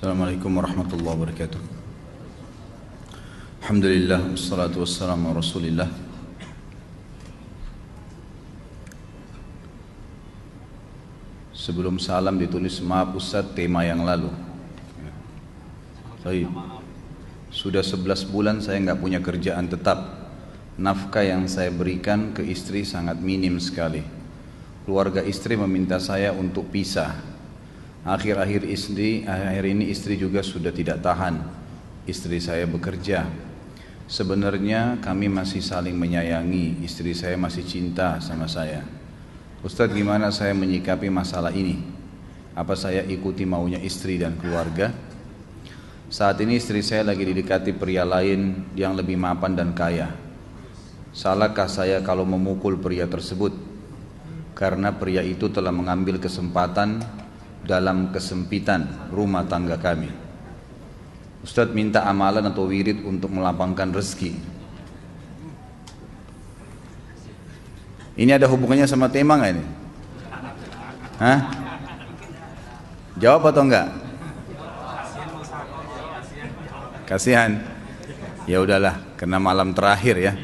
Assalamualaikum warahmatullahi wabarakatuh. Alhamdulillah, wassalatu wassalamu ala rasulillah. Sebelum salam ditulis, maaf Ustaz, tema yang lalu. Baik. Sudah 11 bulan saya nggak punya kerjaan tetap. Nafkah yang saya berikan ke istri sangat minim sekali. Keluarga istri meminta saya untuk pisah. Akhir-akhir ini istri juga sudah tidak tahan. Istri saya bekerja. Sebenarnya kami masih saling menyayangi. Istri saya masih cinta sama saya. Ustadz, gimana saya menyikapi masalah ini? Apa saya ikuti maunya istri dan keluarga? Saat ini istri saya lagi didekati pria lain yang lebih mapan dan kaya. Salahkah saya kalau memukul pria tersebut? Karena pria itu telah mengambil kesempatan dalam kesempitan rumah tangga kami. Ustadz minta amalan atau wirid untuk melapangkan rezeki. Ini ada hubungannya sama tema nggak ini? Hah? Jawab atau enggak? Kasihan. Ya udahlah, karena malam terakhir ya.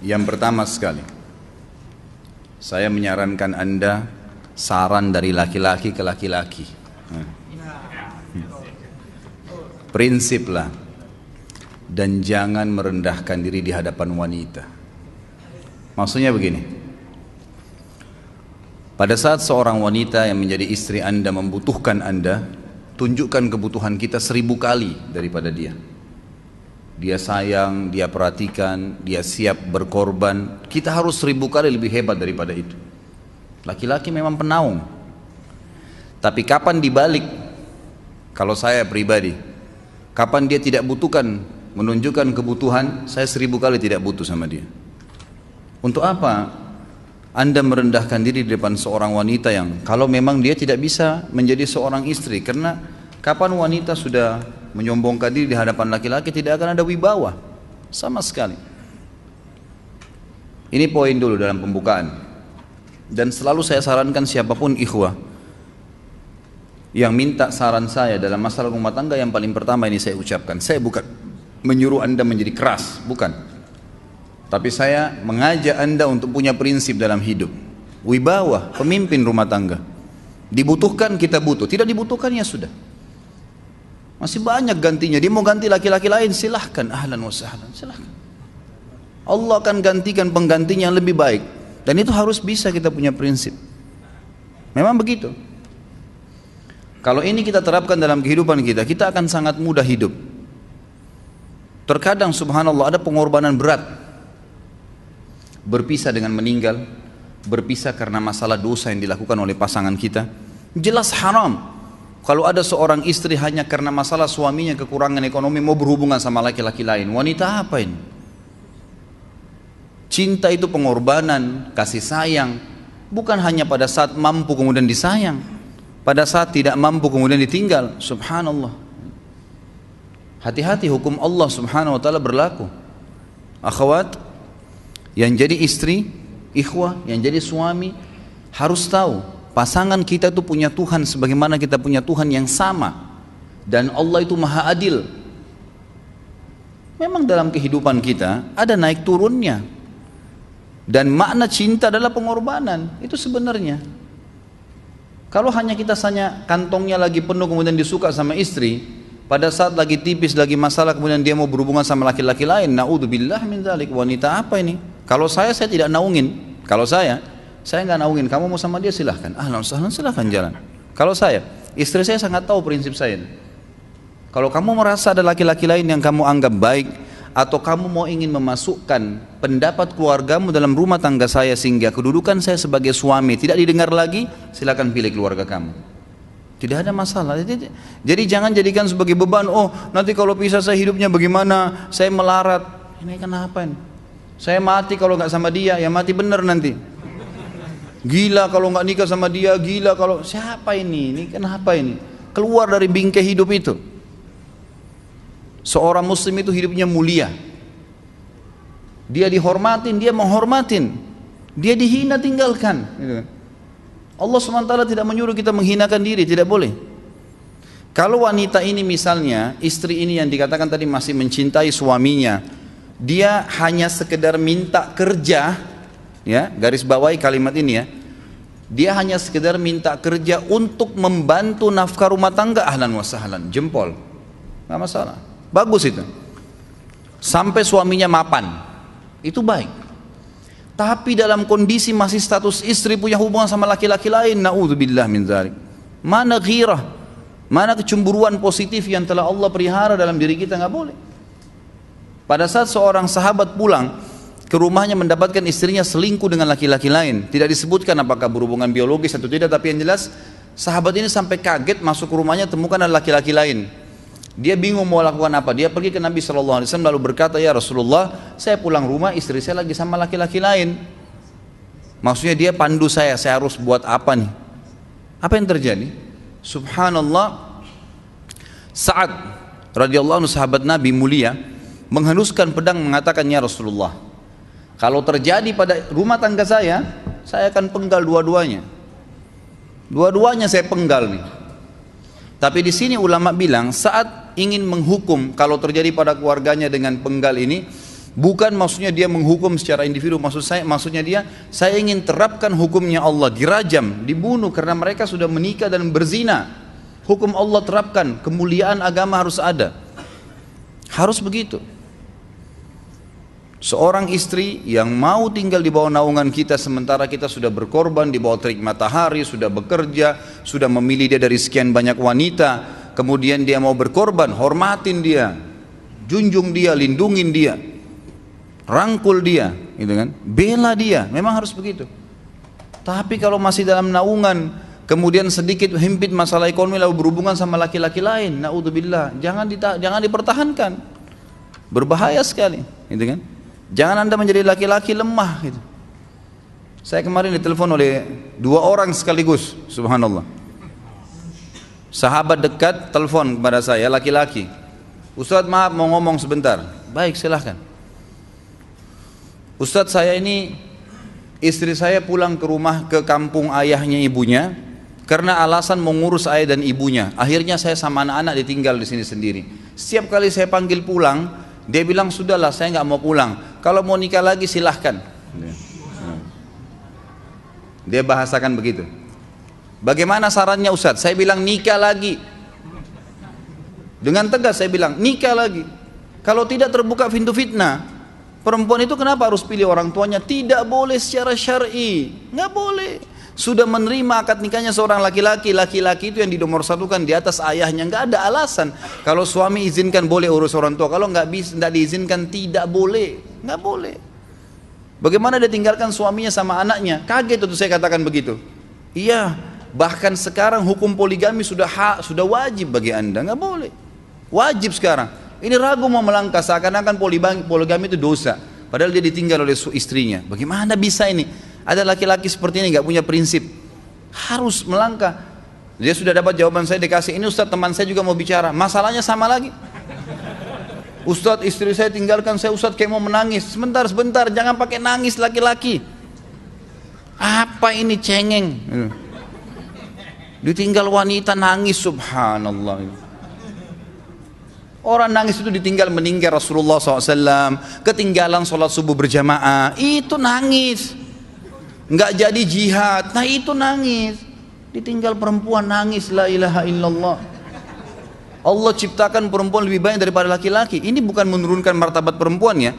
Yang pertama sekali, saya menyarankan Anda saran dari laki-laki ke laki-laki. Prinsiplah dan jangan merendahkan diri di hadapan wanita. Maksudnya begini, pada saat seorang wanita yang menjadi istri Anda membutuhkan Anda, tunjukkan kebutuhan kita 1000 kali daripada dia. Dia sayang, dia perhatikan, dia siap berkorban. Kita harus 1000 kali lebih hebat daripada itu. Laki-laki memang penaung. Tapi kapan dibalik? Kalau saya pribadi, kapan dia tidak butuhkan, menunjukkan kebutuhan, saya 1000 kali tidak butuh sama dia. Untuk apa Anda merendahkan diri di depan seorang wanita yang kalau memang dia tidak bisa menjadi seorang istri? Karena kapan wanita sudah menyombongkan diri di hadapan laki-laki, tidak akan ada wibawa sama sekali. Ini poin dulu dalam pembukaan. Dan selalu saya sarankan siapapun ikhwah yang minta saran saya dalam masalah rumah tangga, yang paling pertama ini saya ucapkan, saya bukan menyuruh Anda menjadi keras, bukan. Tapi saya mengajak Anda untuk punya prinsip dalam hidup. Wibawa, pemimpin rumah tangga. Dibutuhkan kita butuh, tidak dibutuhkan ya sudah. Masih banyak gantinya. Dia mau ganti laki-laki lain, silahkan, ahlan wa sahlan, silahkan. Allah akan gantikan penggantinya yang lebih baik. Dan itu harus bisa kita punya prinsip. Memang begitu. Kalau ini kita terapkan dalam kehidupan kita, kita akan sangat mudah hidup. Terkadang subhanallah ada pengorbanan berat. Berpisah dengan meninggal, berpisah karena masalah dosa yang dilakukan oleh pasangan kita, jelas haram. Kalau ada seorang istri hanya karena masalah suaminya kekurangan ekonomi mau berhubungan sama laki-laki lain, wanita apa ini? Cinta itu pengorbanan, kasih sayang, bukan hanya pada saat mampu kemudian disayang, pada saat tidak mampu kemudian ditinggal. Subhanallah. Hati-hati, hukum Allah subhanahu wa ta'ala berlaku. Akhwat, yang jadi istri, ikhwah, yang jadi suami harus tahu pasangan kita itu punya Tuhan sebagaimana kita punya Tuhan yang sama. Dan Allah itu maha adil. Memang dalam kehidupan kita ada naik turunnya. Dan makna cinta adalah pengorbanan. Itu sebenarnya. Kalau hanya kita kantongnya lagi penuh kemudian disuka sama istri, pada saat lagi tipis, lagi masalah kemudian dia mau berhubungan sama laki-laki lain, na'udzubillah min dzalik. Wanita apa ini? Kalau saya tidak naungin. Kalau saya nggak naungin, kamu mau sama dia silahkan, ahlan sahlan, silahkan jalan. Kalau saya, istri saya sangat tahu prinsip saya. Kalau kamu merasa ada laki-laki lain yang kamu anggap baik, atau kamu mau ingin memasukkan pendapat keluargamu dalam rumah tangga saya sehingga kedudukan saya sebagai suami tidak didengar lagi, silahkan pilih keluarga kamu. Tidak ada masalah. Jadi jangan jadikan sebagai beban, oh nanti kalau pisah saya hidupnya bagaimana, saya melarat. Ini kenapa ini? Saya mati kalau nggak sama dia, ya mati bener nanti. Gila kalau nggak nikah sama dia, gila kalau siapa ini? Ini kenapa ini? Keluar dari bingkai hidup itu. Seorang muslim itu hidupnya mulia. Dia dihormatin, dia menghormatin. Dia dihina, tinggalkan. Gitu kan. Allah SWT tidak menyuruh kita menghinakan diri, tidak boleh. Kalau wanita ini misalnya, istri ini yang dikatakan tadi masih mencintai suaminya, dia hanya sekedar minta kerja, ya, garis bawahi kalimat ini ya, dia hanya sekedar minta kerja untuk membantu nafkah rumah tangga, ahlan wa sahlan, jempol, nggak masalah, bagus itu. Sampai suaminya mapan, itu baik. Tapi dalam kondisi masih status istri punya hubungan sama laki-laki lain, naudzubillah min dzalik. Mana ghirah, mana kecemburuan positif yang telah Allah pelihara dalam diri kita, nggak boleh. Pada saat seorang sahabat pulang ke rumahnya mendapatkan istrinya selingkuh dengan laki-laki lain, tidak disebutkan apakah berhubungan biologis atau tidak, tapi yang jelas sahabat ini sampai kaget, masuk ke rumahnya temukan ada laki-laki lain. Dia bingung mau lakukan apa. Dia pergi ke Nabi SAW lalu berkata, ya Rasulullah, saya pulang rumah istri saya lagi sama laki-laki lain. Maksudnya dia pandu saya harus buat apa nih? Apa yang terjadi? Subhanallah, Sa'ad radhiyallahu anhu, sahabat Nabi mulia, menghenuskan pedang mengatakan, ya Rasulullah, kalau terjadi pada rumah tangga saya akan penggal dua-duanya. Dua-duanya saya penggal nih. Tapi di sini ulama bilang saat ingin menghukum kalau terjadi pada keluarganya dengan penggal ini, bukan maksudnya dia menghukum secara individu, maksudnya dia, saya ingin terapkan hukumnya Allah, dirajam, dibunuh karena mereka sudah menikah dan berzina. Hukum Allah terapkan, kemuliaan agama harus ada. Harus begitu. Seorang istri yang mau tinggal di bawah naungan kita sementara kita sudah berkorban di bawah terik matahari, sudah bekerja, sudah memilih dia dari sekian banyak wanita, kemudian dia mau berkorban, hormatin dia, junjung dia, lindungin dia, rangkul dia, gitu kan? Bela dia, memang harus begitu. Tapi kalau masih dalam naungan, kemudian sedikit himpit masalah ekonomi lalu berhubungan sama laki-laki lain, naudzubillah, jangan dipertahankan, berbahaya sekali, gitu kan? Jangan Anda menjadi laki-laki lemah gitu. Saya kemarin ditelepon oleh dua orang sekaligus, subhanallah. Sahabat dekat telepon kepada saya, laki-laki. Ustadz, maaf mau ngomong sebentar. Baik, silahkan. Ustadz, saya ini, istri saya pulang ke rumah ke kampung ayahnya ibunya karena alasan mengurus ayah dan ibunya. Akhirnya saya sama anak-anak ditinggal di sini sendiri. Setiap kali saya panggil pulang, dia bilang, sudahlah saya nggak mau pulang, kalau mau nikah lagi silahkan. Dia bahasakan begitu. Bagaimana sarannya Ustadz? Saya bilang nikah lagi. Dengan tegas saya bilang nikah lagi. Kalau tidak terbuka pintu fitnah. Perempuan itu kenapa harus pilih orang tuanya? Tidak boleh secara syar'i, nggak boleh. Sudah menerima akad nikahnya seorang laki-laki, laki-laki itu yang dinomorsatukan di atas ayahnya, nggak ada alasan. Kalau suami izinkan boleh urus orang tua, kalau nggak diizinkan tidak boleh, nggak boleh. Bagaimana dia tinggalkan suaminya sama anaknya? Kaget itu saya katakan begitu. Iya, bahkan sekarang hukum poligami sudah wajib bagi Anda, nggak boleh. Wajib sekarang. Ini ragu mau melangkah seakan-akan poligami itu dosa, padahal dia ditinggal oleh istrinya. Bagaimana bisa ini? Ada laki-laki seperti ini nggak punya prinsip, harus melangkah. Dia sudah dapat jawaban saya dikasih, ini Ustadz teman saya juga mau bicara, masalahnya sama lagi. Ustadz istri saya tinggalkan saya, Ustadz kayak mau menangis. Sebentar, jangan pakai nangis laki-laki. Apa ini cengeng? Ditinggal wanita nangis, subhanallah. Orang nangis itu ditinggal meninggal Rasulullah SAW, ketinggalan sholat subuh berjamaah, itu nangis. Nggak jadi jihad, nah itu nangis. Ditinggal perempuan nangis, la ilaha illallah. Allah ciptakan perempuan lebih banyak daripada laki-laki. Ini bukan menurunkan martabat perempuan ya.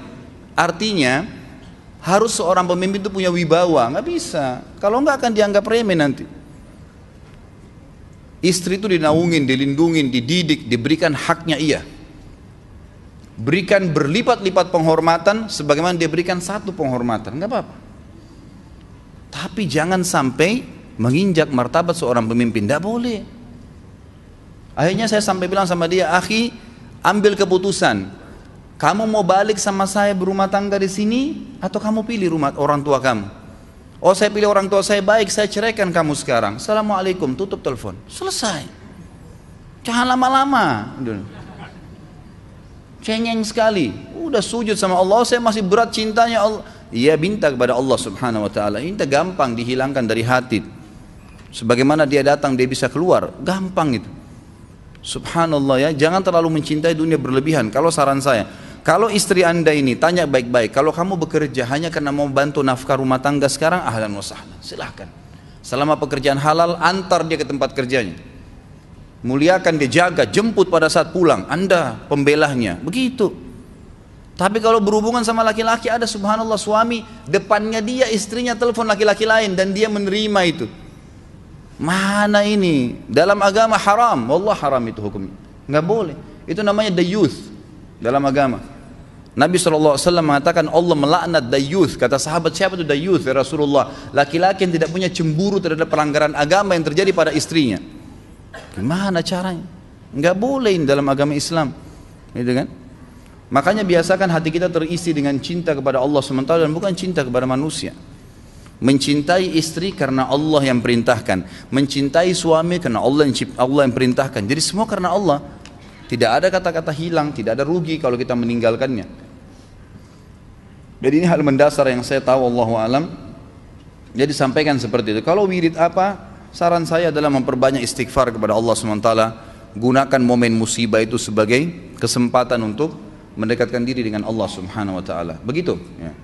Artinya harus seorang pemimpin itu punya wibawa, nggak bisa. Kalau nggak akan dianggap remeh nanti. Istri itu dinaungin, dilindungin, dididik, diberikan haknya ia. Berikan berlipat-lipat penghormatan sebagaimana dia berikan satu penghormatan, nggak apa-apa. Tapi jangan sampai menginjak martabat seorang pemimpin, tidak boleh. Akhirnya saya sampai bilang sama dia, akhi, ambil keputusan. Kamu mau balik sama saya berumah tangga di sini, atau kamu pilih rumah orang tua kamu? Oh, saya pilih orang tua saya, baik, saya ceraikan kamu sekarang. Assalamualaikum, tutup telepon, selesai. Jangan lama-lama. Cengeng sekali. Udah sujud sama Allah, saya masih berat cintanya Allah. ia minta kepada Allah subhanahu wa ta'ala. Minta gampang dihilangkan dari hati. Sebagaimana dia datang dia bisa keluar, gampang itu. Subhanallah ya, jangan terlalu mencintai dunia berlebihan. Kalau saran saya, kalau istri anda ini tanya baik-baik, kalau kamu bekerja hanya karena mau bantu nafkah rumah tangga sekarang, ahlan wa sahlan, silahkan. Selama pekerjaan halal, antar dia ke tempat kerjanya. Muliakan dia, jaga, jemput pada saat pulang, anda pembelahnya, begitu. Tapi kalau berhubungan sama laki-laki, ada subhanallah suami depannya dia istrinya telepon laki-laki lain dan dia menerima itu. Mana ini? Dalam agama haram, wallah haram itu hukumnya. Nggak boleh. Itu namanya dayuth dalam agama. Nabi SAW mengatakan Allah melaknat dayuth. Kata sahabat, siapa itu dayuth ya Rasulullah? Laki-laki yang tidak punya cemburu terhadap pelanggaran agama yang terjadi pada istrinya. Gimana caranya? Nggak boleh dalam agama Islam, gitu kan? Makanya biasakan hati kita terisi dengan cinta kepada Allah SWT dan bukan cinta kepada manusia. Mencintai istri karena Allah yang perintahkan, mencintai suami karena Allah yang perintahkan. Jadi semua karena Allah. Tidak ada kata-kata hilang, tidak ada rugi kalau kita meninggalkannya. Jadi ini hal mendasar yang saya tahu, Allahu alam. Jadi sampaikan seperti itu. Kalau wirid apa? Saran saya adalah memperbanyak istighfar kepada Allah SWT. Gunakan momen musibah itu sebagai kesempatan untuk mendekatkan diri dengan Allah Subhanahu wa taala. Begitu ya.